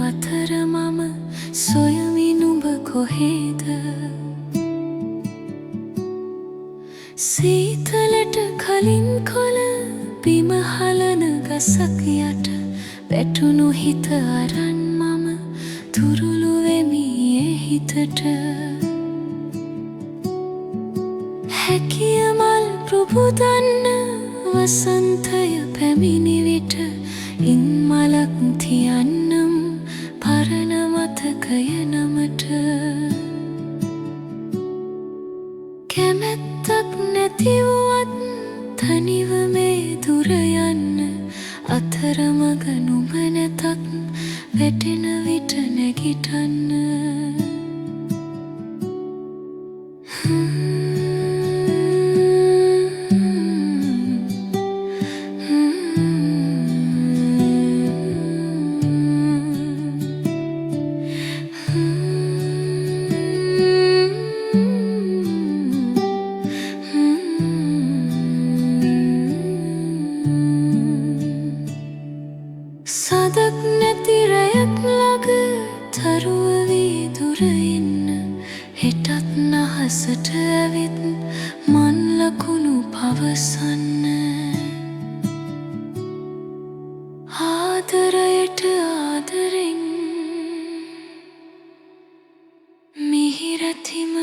අතර මම සොයමි නුඹ කොහෙද සීතලට කලින් කොළ බිම හලන ගසක් යට වැටුණු හිත අරන් මම තුරුළු වෙමි ඒ හිතට හැකිය මල් ප්‍රබුදන්න වසන්තය පැමිණි විට ඉන් මලක් තියන්නම් පරණ මතකය නමට කැමැත්තක් නැතිවත් තනිව මේ දුර යන්න අතරමඟ නුඹ නැතත් වැටෙන විට නැගිටන්න සදක් නැති රැයක් ළඟ තරුව වී දුර ඉන්න හෙටත් නහසට ඇවිත් මන් ලකුණු පවසන්න ආදරයට ආදරෙන් මිහිරතිම